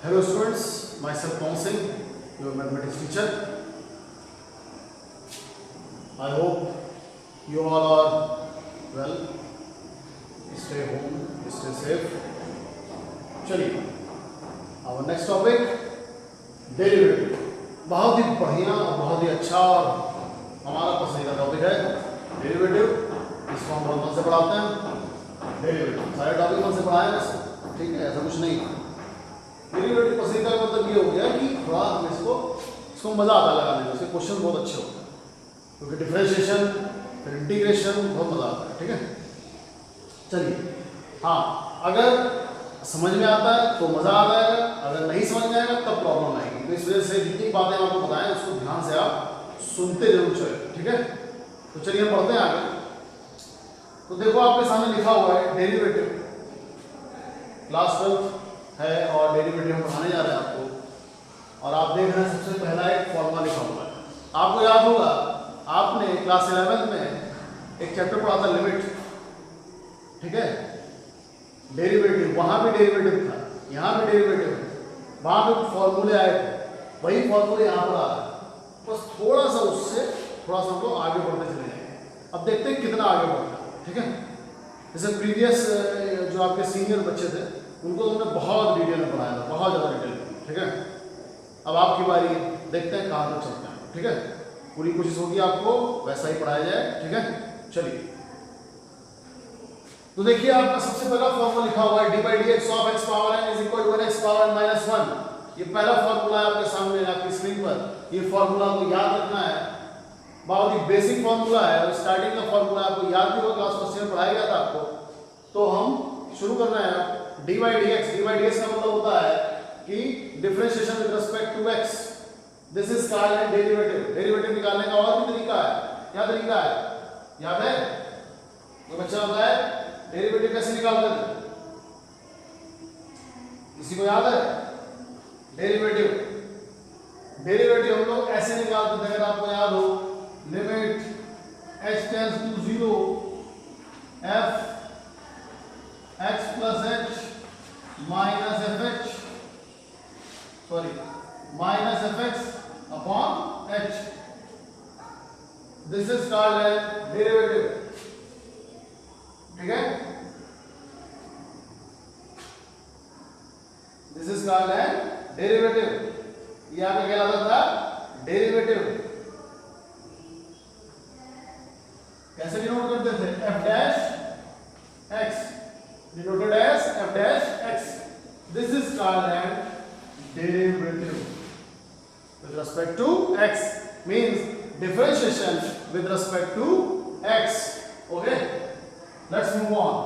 Hello students, myself Pawan Singh, your mathematics teacher. I hope you all are well. Stay home, stay safe. चलिए, our next topic derivative. बहुत ही बढ़िया और बहुत ही अच्छा और हमारा पसंदीदा टॉपिक है डेरिवेटिव. इसको हम बहुत मन से पढ़ाते हैं. डेरिवेटिव सारे टॉपिक मन से पढ़ाए बस, ठीक है, ऐसा कुछ नहीं. डेरिवेटिव पसंदीदा का मतलब ये हो गया कि थोड़ा हम इसको मज़ा आता है लगाने में. उसके क्वेश्चन बहुत अच्छे होते हैं क्योंकि डिफरेंशिएशन फिर इंटीग्रेशन बहुत मज़ा आता है. ठीक है, चलिए. हाँ, अगर समझ में आता है तो मज़ा आ जाएगा, अगर नहीं समझ में आएगा तब प्रॉब्लम आएगी. तो इस वजह से जितनी बातें हम आपको बताएं उसको ध्यान से आप सुनते जरूर चले. ठीक है, तो चलिए हम पढ़ते हैं आगे. तो देखो आपके सामने लिखा हुआ है डेरिवेटिव. क्लास 12 है और डेरिवेटिव हम पढ़ाने जा रहे हैं आपको. और आप देख रहे हैं सबसे पहला एक फॉर्मूला लिखा हुआ है. आपको याद होगा आपने क्लास 11 में एक चैप्टर पढ़ा था लिमिट. ठीक है, डेरिवेटिव, वहां भी डेरिवेटिव था, यहाँ भी डेरिवेटिव है. वहां पे फॉर्मूले आए थे, वही फॉर्मूले यहाँ पर आ रहा है. बस थोड़ा सा उससे थोड़ा सा हम लोग आगे बढ़ते चले जाएंगे. अब देखते हैं कितना आगे बढ़ता है. ठीक है, जैसे प्रीवियस जो आपके सीनियर बच्चे थे उनको हमने बहुत डिटेल में पढ़ाया था, बहुत ज़्यादा डिटेल में. ठीक है, अब आपकी बारी, देखते हैं कहाँ तक चलते हैं. ठीक है, पूरी कोशिश होगी आपको वैसा ही पढ़ाया जाए. ठीक है, चलिए. तो देखिए आपका सबसे पहला फॉर्मूला लिखा हुआ है d by d x of x power n is equal to n x power n minus 1. ये पहला फॉर्मूला है आपके सामने आपकी स्क्रीन पर. ये फॉर्मूला को याद रखना है, बहुत ही बेसिक फॉर्मूला है और स्टार्टिंग का फॉर्मूला आपको याद भी होगा, क्लास फर्स्ट में पढ़ाया गया था आपको. तो हम शुरू करना है d by d x. D by d x का मतलब होता है कि differentiation with respect to x. This is called derivative. Derivative निकालने का और भी तरीका है. क्या तरीका है याद है? कोई बच्चा होता है डेरिवेटिव कैसे निकालते थे? किसी को याद है? डेरिवेटिव हम लोग ऐसे निकालते थे, अगर आपको याद हो, limit h tends to 0 f x plus h minus fh, sorry minus fx upon h. This is called as derivative. ठीक है, this is called as derivative. ये आपका कहलाता था डेरिवेटिव. कैसे डिनोट करते थे? f dash x, denoted as f dash x. This is called as derivative with respect to x, means differentiation with respect to x. okay, let's move on.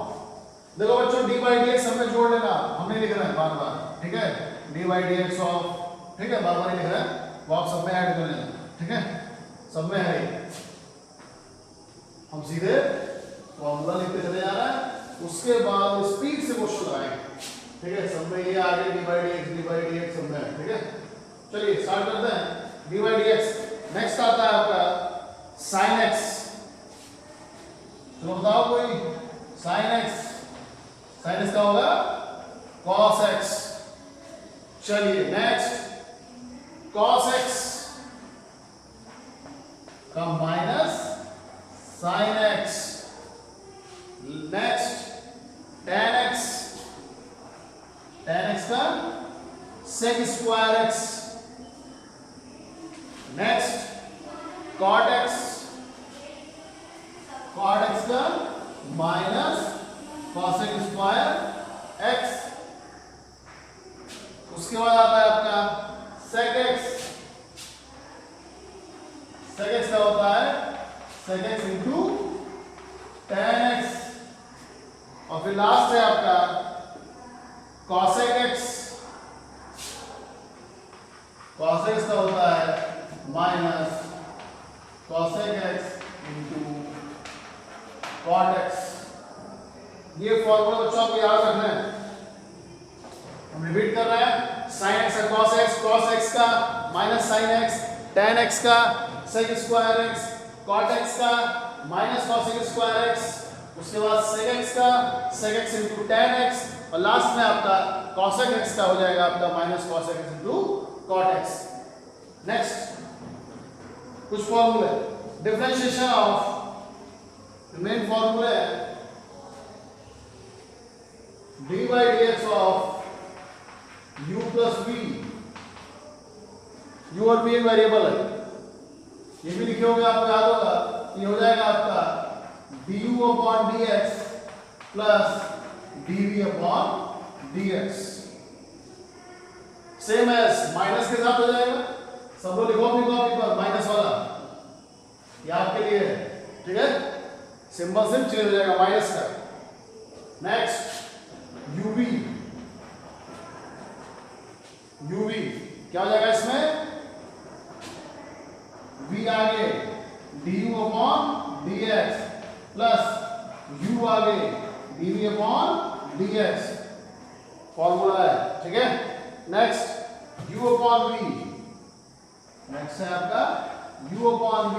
देखो बच्चों d by dx हमें जोड़ लेना, हमने लिख रहे हैं बार बार. ठीक है, d by dx ऑफ, ठीक है, बार बार ही लिख रहे हैं, वो आप सब में ऐड कर लेना. ठीक है, सब में है. हम सीधे फॉर्मूला लिखते चले जा रहे हैं, उसके बाद स्पीड से क्वेश्चन लगाएंगे. ठीक है, सब में ये आगे d by dx सब में है. ठीक है, चलिए स्टार्ट करते हैं. dy dx. नेक्स्ट आता है आपका sin x. चलो बताओ कोई sin x. sin x का होगा cos x. चलिए नेक्स्ट cos x का minus sin x. Next tan x. tan x का sec square x. Next cot x. cot x का माइनस cosec स्क्वायर x. उसके बाद आता है आपका sec x. sec x का होता है sec x into tan x. और फिर लास्ट है आपका cosec x. cosec x का होता है minus cosec x into cot x. ये फॉर्मूला बच्चों आपको याद रखना है. हम रिपीट कर रहे हैं. sin x का cos x का minus sin x, tan x का sec square x, cot x का माइनस cosec स्क्वायर x. उसके बाद sec x का sec x into tan x और लास्ट में आपका cosec x का हो जाएगा आपका minus cosec x into cot x। Next कुछ फॉर्मूले, डिफरेंशिएशन ऑफ मेन फॉर्मूले है dy dx of u plus v, u और v एक वेरिएबल है, ये भी लिखे होंगे आपको याद होगा, ये हो जाएगा आपका du upon dx plus dv upon dx। Same as minus के साथ हो जाएगा, सब लोग लिखो अपनी कॉपी पर माइनस वाला, ये आपके लिए है, ठीक है, सिंबल सिर्फ चेंज हो जाएगा माइनस का। नेक्स्ट uv, uv क्या हो जाएगा इसमें, v आगे du upon dx plus u आगे dv अपॉन dx, फॉर्मूला है, ठीक है। Next u upon v, next है आपका u अपॉन v,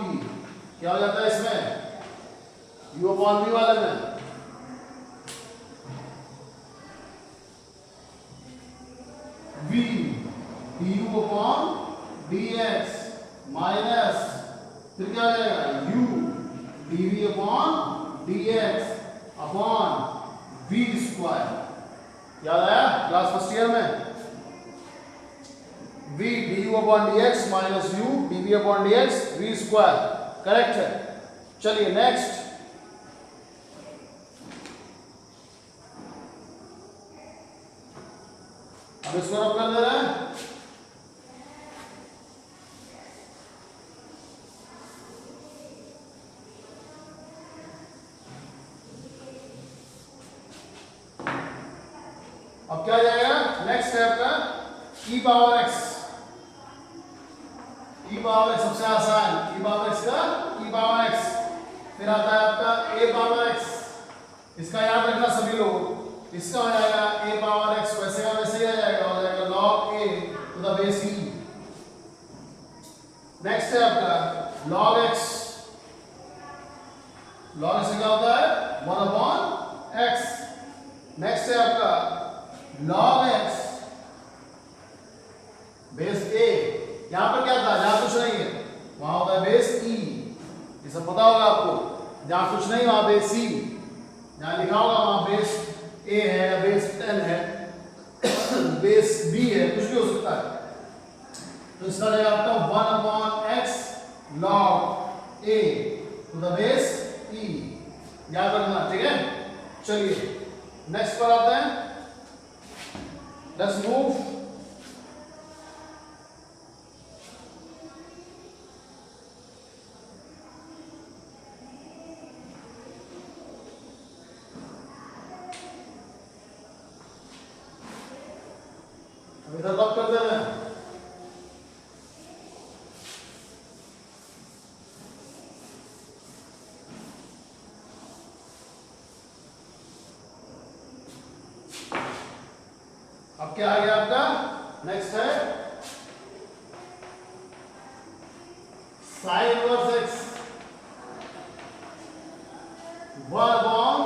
क्या हो जाता है इसमें, u अपॉन v वाले में v du upon dx minus फिर क्या हो जाएगा u dv upon dx upon v square, याद आया क्लास फर्स्ट ईयर में, v du upon dx minus u dv upon dx v square, correct है। चलिए नेक्स्ट, अब इसको रब कर दे रहे हैं, अब क्या जाएगा, नेक्स्ट है आपका e power x, e power x सबसे आसान, e पावर x का e पावर x, फिर आता है आपका a पावर x, इसका याद रखना सभी लोग, इसका हो जाएगा a पावर x वैसे का वैसे ही आ जाएगा, हो जाएगा log a to the base e। Next है आपका log x, log x क्या होता है 1 अपॉन x। नेक्स्ट है आपका log x बेस a, यहां पर क्या था, जहां कुछ नहीं है वहां होता है बेस e, ये सब पता होगा आपको, जहां कुछ नहीं वहां बेस c, जहां लिखा होगा वहां बेस a है या बेस 10 है बेस b है, कुछ भी हो सकता है, तो इसका रहेगा आपका 1 upon x log a to the base e, याद रखना, ठीक है। चलिए नेक्स्ट पर आते हैं, लेट्स मूव, इधर लॉक कर देना है, अब क्या आ गया आपका, नेक्स्ट है sine inverse x 1 upon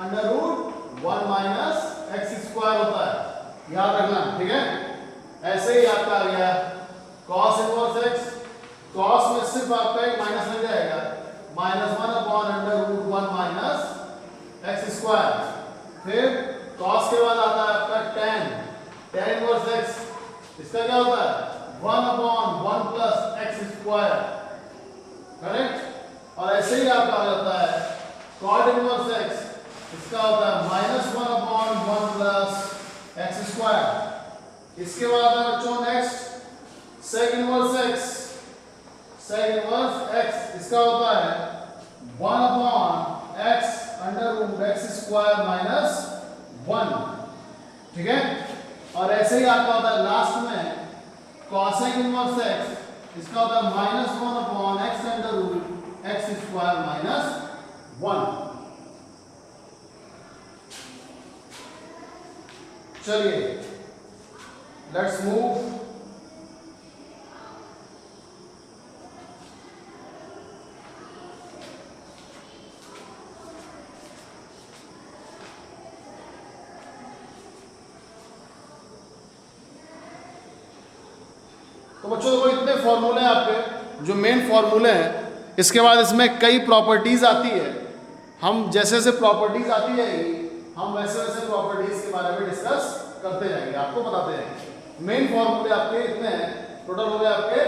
under root 1 minus x square होता है, याद रखना, ठीक है। ऐसे ही आपका आ गया cos इनवर्स x, cos में सिर्फ आपका एक माइनस लग जाएगा, minus 1 upon under root 1 minus x square, फिर cos के बाद आता है आपका tan इनवर्स x, इसका क्या होता है 1 upon 1 plus x square, correct. और ऐसे ही आपका आ जाता है cot इनवर्स x, इसका होता है minus 1 upon 1 plus x square. इसके बाद आता है बच्चों नेक्स्ट सेक इनवर्स x, इसका होता है 1 upon x under root x square minus 1, ठीक है। और ऐसे ही आपका होता है लास्ट में cosec इनवर्स x, इसका होता है minus 1 upon x under root x square minus 1। चलिए लेट्स मूव, तो बच्चों देखो इतने फॉर्मूले हैं आपके, जो मेन फॉर्मूले हैं। इसके बाद इसमें कई प्रॉपर्टीज आती है। हम जैसे जैसे प्रॉपर्टीज आती जाएगी हम वैसे वैसे प्रॉपर्टीज के बारे में डिस्कस करते जाएंगे, आपको बताते जाएंगे। मेन फॉर्मूले आपके इतने हैं, टोटल हो गए आपके,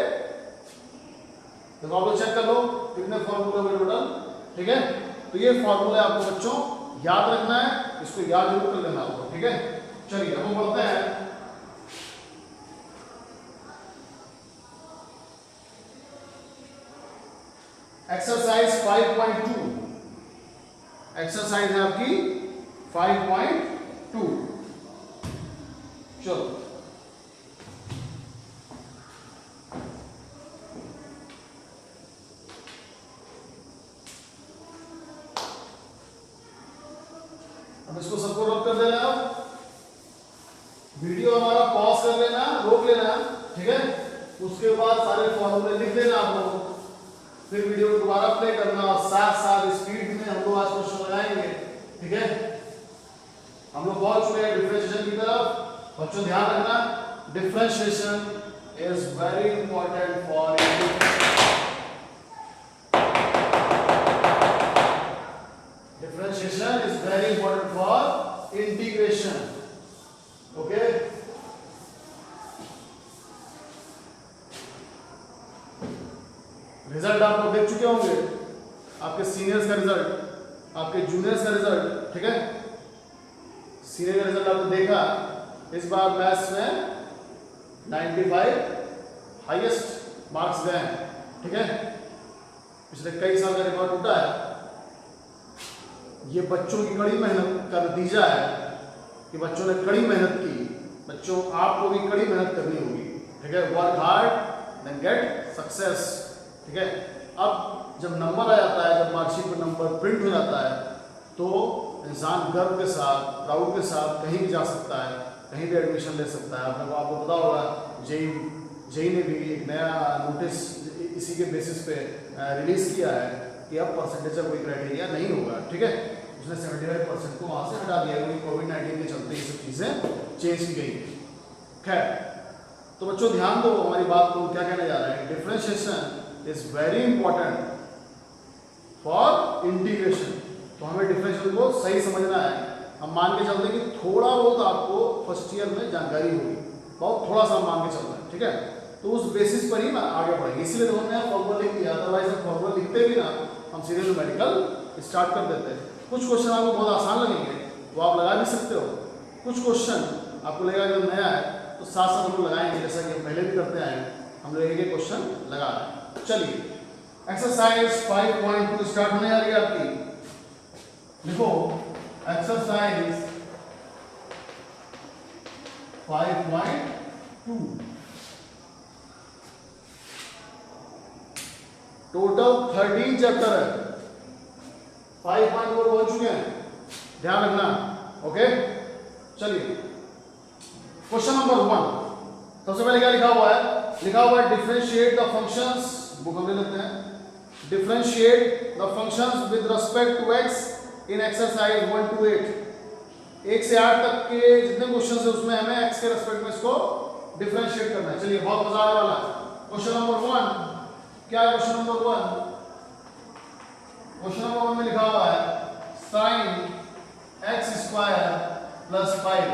देखो आप लोग चेक कर लो कितने फॉर्मूले हो गए टोटल, ठीक है। तो ये फॉर्मूले आपको बच्चों याद रखना है, इसको याद जरूर कर लेना होगा, ठीक है। चलिए हम बोलते हैं एक्सरसाइज 5.2। एक्सरसाइज है आपकी 5.2। चलो अब इसको सबको रोक कर देना, वीडियो हमारा पॉज कर लेना, रोक लेना, ठीक है। उसके बाद सारे फॉर्मूले लिख देना आप लोग, फिर वीडियो को दोबारा प्ले करना और साथ साथ स्पीड में हम लोग आज क्वेश्चन लगाएंगे, ठीक है। हम लोग पहुंच चुके हैं डिफरेंशिएशन की तरफ। बच्चों ध्यान रखना, differentiation is very important for differentiation is very important for integration, okay। Result आप लोग देख चुके होंगे, आपके सीनियर्स का रिजल्ट, आपके जूनियर्स का रिजल्ट, ठीक है। सीनियर का रिजल्ट आपने देखा, इस बार मैथ्स में 95 हाईएस्ट मार्क्स गए हैं, ठीक है। पिछले कई साल का रिकॉर्ड टूटा है। ये बच्चों की कड़ी मेहनत का नतीजा है कि बच्चों ने कड़ी मेहनत की। बच्चों आपको भी कड़ी मेहनत करनी होगी, ठीक है। Work hard then get success, ठीक है। अब जब नंबर आ जाता है, जब मार्कशीट पर नंबर प्रिंट हो जाता है, तो इंसान गर्व के साथ, प्राउड के साथ कहीं भी जा सकता है, कहीं भी एडमिशन ले सकता है। आपको पता होगा जेई ने भी एक नया नोटिस इसी के बेसिस पे रिलीज किया है कि अब परसेंटेज का कोई क्राइटेरिया नहीं होगा, ठीक है। उसने 75% को वहां से हटा दिया क्योंकि कोविड-19 के चलते ये सब चीजें चेंज की गई। खैर, तो बच्चों ध्यान दो हमारी बात को, क्या कहने जा रहे हैं। Differentiation is very important for integration. तो हमें डिफरेंशिएशन को सही समझना है। हम मान के चलते हैं कि थोड़ा बहुत आपको फर्स्ट ईयर में जानकारी होगी, बहुत थोड़ा सा मान के चलना है, ठीक है। तो उस बेसिस पर ही मैं आगे बढ़ेंगे, इसलिए तो हमने फॉर्मूला लिख दिया, अदरवाइज हम फॉर्मूला लिखते भी ना, हम सीधे न्यूमेरिकल स्टार्ट कर देते हैं। कुछ क्वेश्चन आपको बहुत आसान लगेंगे, वो आप लगा भी सकते हो। कुछ क्वेश्चन आपको लगेगा कि नया है, तो साथ साथ हम लोग लगाएंगे, जैसा कि हम पहले भी करते आए हैं। हम लोग एक क्वेश्चन लगा रहे हैं। चलिए एक्सरसाइज 5.2 स्टार्ट होने आ रही है आपकी। लिखो एक्सरसाइज 5.2। टोटल 13 चैप्टर है, 5.4 हो चुके हैं, ध्यान रखना, ओके। चलिए क्वेश्चन नंबर 1, सबसे पहले क्या लिखा हुआ है? लिखा हुआ है डिफरेंशिएट द फंक्शंस, बुक हम ले लेते हैं। Differentiate the functions with respect to x in exercise 1 to 8। 1 से 8 तक के जितने क्वेश्चन है उसमें हमें x के रिस्पेक्ट में इसको डिफरेंशिएट करना है। चलिए बहुत मजा आने वाला है। क्वेश्चन नंबर 1 क्या है? क्वेश्चन नंबर 1, क्वेश्चन नंबर 1 में लिखा हुआ है sin x² + 5।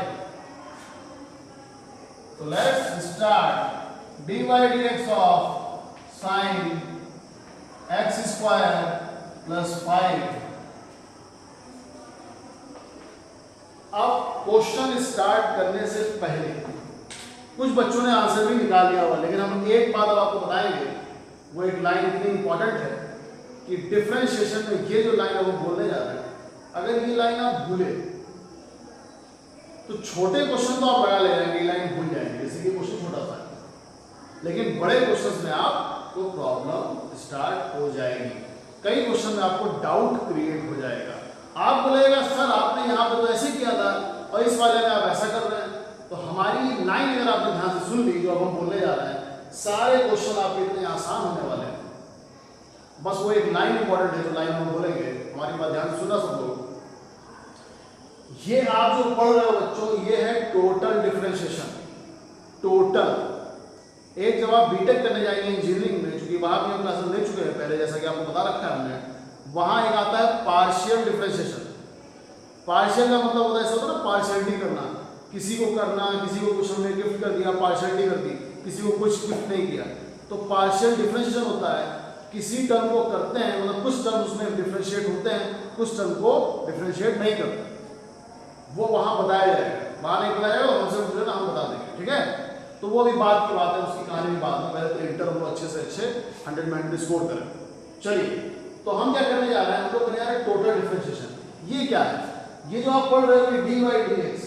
तो let's start. dy dx of sin x² + 5। अब क्वेश्चन स्टार्ट करने से पहले कुछ बच्चों ने आंसर भी निकाल लिया हुआ, लेकिन हम एक बात अब आपको बताएंगे, वो एक लाइन इतनी इंपॉर्टेंट है कि डिफरेंशिएशन में ये जो लाइन है वो बोलने जा रहे हैं, अगर ये लाइन आप भूले तो छोटे क्वेश्चन तो आप लगा ले जाएंगे, ये लाइन भूल जाएंगे, जैसे कि क्वेश्चन छोटा सा है, लेकिन बड़े क्वेश्चन में आपको प्रॉब्लम स्टार्ट हो जाएगी। कई क्वेश्चन में आपको डाउट क्रिएट हो जाएगा। आप बोलेगा सर आपने यहाँ पे तो ऐसे किया था और इस वाले में आप ऐसा कर रहे हैं। तो हमारी लाइन अगर आपने ध्यान से सुन ली, जो अब हम बोलने जा रहे हैं, सारे क्वेश्चन आपके इतने आसान होने वाले हैं। बस वो एक लाइन इंपॉर्टेंट है, जो लाइन हम बोलेंगे, हमारी बात ध्यान से सुनना सब लोग। ये आप जो पढ़ रहे हो बच्चों, ये है टोटल डिफरेंशिएशन। टोटल एक जब आप बीटेक करने जाएंगे इंजीनियरिंग में, चूंकि वहां भी हम क्लासेस ले चुके हैं पहले, जैसा कि आपको बता रखा है हमने, वहां एक आता है पार्शियल डिफरेंशिएशन। पार्शियल का मतलब होता है, ऐसा होता है ना, पार्शियलिटी करना, किसी को करना, किसी को कुछ हमने गिफ्ट कर दिया, पार्शियलिटी कर दी, किसी को कुछ गिफ्ट नहीं किया, तो पार्शियल डिफरेंशिएशन होता है किसी टर्म को करते हैं, मतलब कुछ टर्म उसमें डिफरेंशिएट होते हैं, कुछ टर्म को डिफरेंशिएट नहीं करते, वो वहां बताया जाएगा, वहां नहीं बताया जाएगा, हमसे पूछे ना हम बता देंगे, ठीक है। तो वो अभी बात की बात है, उसकी कहानी भी बात में, पहले तो इंटर हम लोग अच्छे से अच्छे 100 में स्कोर करें। चलिए, तो हम क्या करने जा रहे हैं, हम लोग करने जा रहे हैं टोटल डिफरेंशिएशन। ये क्या है, ये जो आप पढ़ रहे हो डी वाई डी एक्स,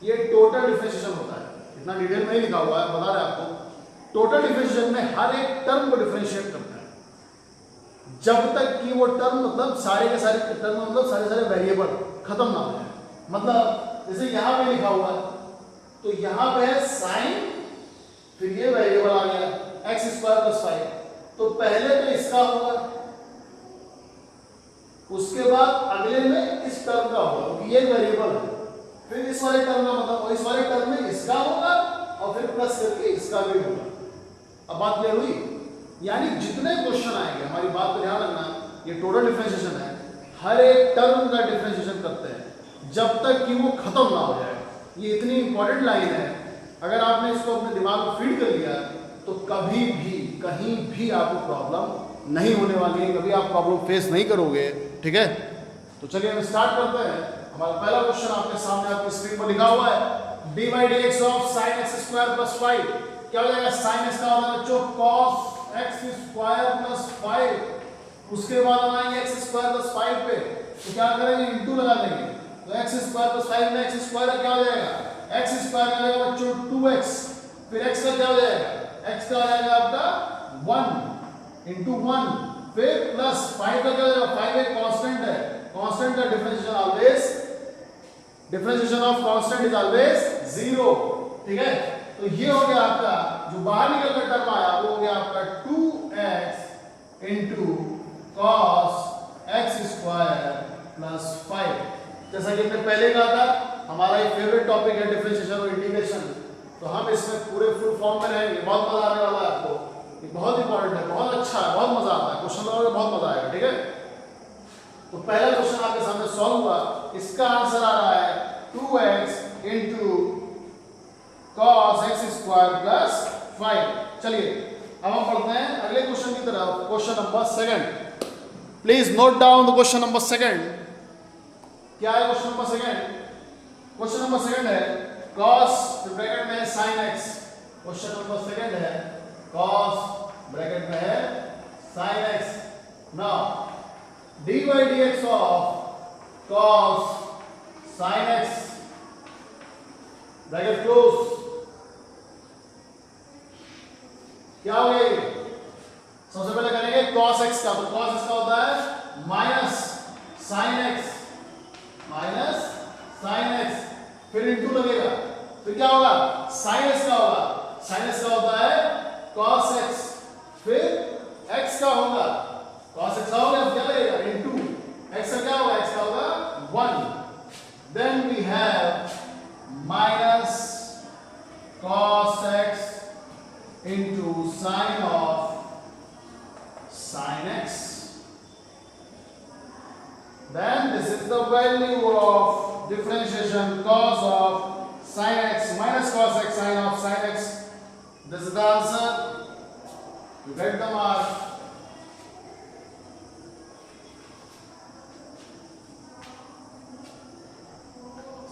ये टोटल डिफरेंशिएशन होता है, इतना डिटेल में नहीं लिखा हुआ है, बता रहे हैं आपको। टोटल डिफरेंशिएशन में हर एक टर्म को डिफरेंशिएट करता है, जब तक कि वो टर्म, मतलब सारे के सारे टर्म, मतलब सारे सारे वेरिएबल खत्म ना हो जाए। मतलब जैसे यहां पे लिखा हुआ है, तो यहां पे है साइन, फिर ये वेरिएबल आ गया एक्स स्क्वायर प्लस 5, तो पहले तो इसका होगा, उसके बाद अगले में इस टर्म का होगा, क्योंकि ये वेरिएबल है, फिर इस वाले टर्म का, मतलब इस वाले टर्म में इसका होगा, और फिर प्लस करके इसका भी होगा। अब बात क्लियर हुई? यानी जितने क्वेश्चन आएंगे, हमारी बात को ध्यान रखना, ये टोटल डिफरेंशिएशन है, हर एक टर्म का डिफरेंशिएशन करते हैं जब तक कि वो खत्म ना हो जाए। ये इतनी इंपॉर्टेंट लाइन है, अगर आपने इसको अपने दिमाग में फीड कर लिया तो कभी भी कहीं भी आपको प्रॉब्लम नहीं होने वाली है, कभी आप प्रॉब्लम फेस नहीं करोगे, ठीक है। तो चलिए हम स्टार्ट करते हैं। हमारा पहला क्वेश्चन आपके सामने आपकी स्क्रीन पर लिखा हुआ है, d by d x of sine x square plus 5, क्या हो जाएगा, साइन एक्स का होगा बच्चों कॉस एक्स स्क्वायर प्लस 5, उसके बाद हम आएंगे एक्स स्क्वायर प्लस 5 पे, तो क्या करेंगे, इंटू लगा देंगे, तो एक्स स्क्वायर प्लस 5 में एक्स स्क्वायर क्या हो जाएगा, एक्स स्क्वायर का जाएगा बच्चों 2x, फिर x का क्या हो जाएगा, x का आ जाएगा आपका 1 इंटू 1, फिर प्लस 5 का क्या हो जाएगा, 5 एक कांस्टेंट है, कांस्टेंट का differentiation always, differentiation of constant is always 0, ठीक है। तो ये हो गया आपका, जो बाहर निकल कर टर्म आया वो हो गया आपका 2x into cos x square plus 5। जैसा कि हमने पहले कहा था, हमारा एक फेवरेट टॉपिक है डिफरेंशिएशन और इंटीग्रेशन, तो हम इसमें पूरे फुल फॉर्म में रहेंगे, बहुत मजा आने वाला है आपको, ये बहुत इंपॉर्टेंट है, बहुत अच्छा है, बहुत मजा आता है, क्वेश्चन लगाओगे बहुत मजा आएगा, ठीक है। तो पहला क्वेश्चन आपके सामने सॉल्व हुआ, इसका आंसर आ रहा है 2x into cos x square plus 5। चलिए अब हम पढ़ते हैं अगले क्वेश्चन की तरफ, question number 2। Please note down the question number 2। क्या है क्वेश्चन नंबर 2? क्वेश्चन नंबर 2 है cos ब्रैकेट में है sin x, क्वेश्चन नंबर 2 है cos ब्रैकेट में है sin x। Now dy dx of cos sin x bracket close, क्या हो गया ये, सबसे पहले करेंगे cos x का, तो cos x का होता है minus sin x, minus sin x, फिर इंटू लगेगा, फिर क्या होगा, sin x का होगा, sin x का होता है cos x, फिर x का होगा, cos x का होगा, क्या लगेगा, इंटू x का क्या होगा, x का होगा 1, then we have minus cos x into sin of sin x, then this is the value of differentiation cos of sin x minus cos x sin of sin x. This is the answer. You get the mark.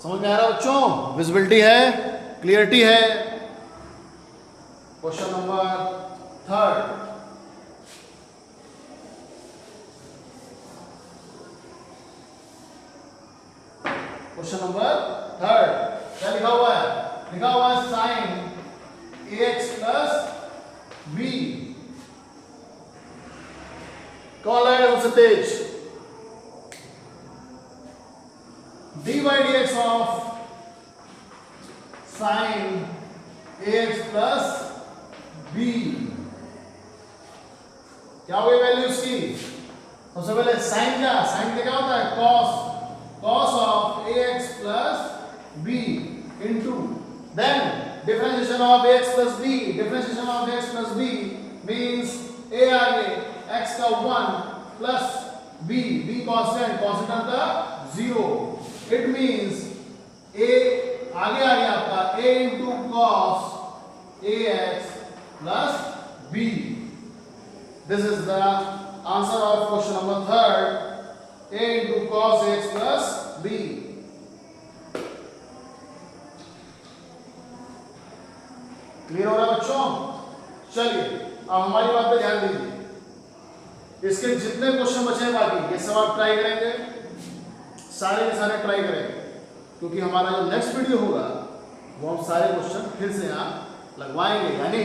समझ में आ रहा बच्चों, visibility है, clarity है। Question number 3। Question number 3 क्या लिखा हुआ है, लिखा हुआ है साइन ax प्लस b, कौन लाएगा सबसे तेज, dy dx of sine ax plus b, क्या हो गई वैल्यू इसकी, सबसे पहले साइन का क्या होता है, cos of ax plus b into then differentiation differentiation of x plus b, differentiation of x plus b means a आगे x का 1 plus b, b constant, constant का 0. इट मींस a आगे आ गया आपका a into cos ax plus b. This is the answer of question number 3rd. A into cos ax plus b. Clear हो रहा है बच्चों? चलिए अब हमारी बात पे ध्यान दीजिए. इसके जितने क्वेश्चन बचे हैं बाकी ये सब आप ट्राई करेंगे, सारे के सारे ट्राई करेंगे, क्योंकि हमारा जो नेक्स्ट वीडियो होगा वो हम सारे क्वेश्चन फिर से यहाँ लगवाएंगे. यानी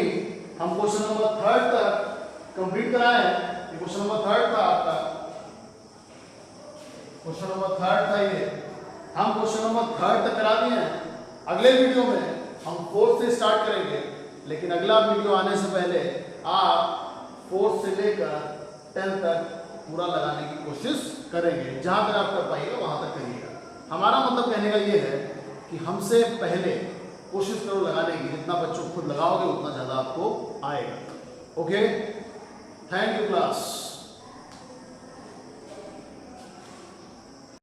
हम क्वेश्चन नंबर 3rd तक कंप्लीट कराए हैं. ये क्वेश्चन नंबर 3rd था आपका, क्वेश्चन नंबर 3rd था ये. हम क्वेश्चन नंबर 3rd तक करा दिए हैं. अगले वीडियो में हम 4th से स्टार्ट करेंगे, लेकिन अगला वीडियो आने से पहले आप 4th से लेकर 10th तक पूरा लगाने की कोशिश करेंगे. जहां तक आप कर पाइएगा वहां तक करिएगा. हमारा मतलब कहने का ये है कि हमसे पहले कोशिश करो लगाने की. जितना बच्चों खुद लगाओगे उतना ज़्यादा आपको आएगा. Okay, thank you class.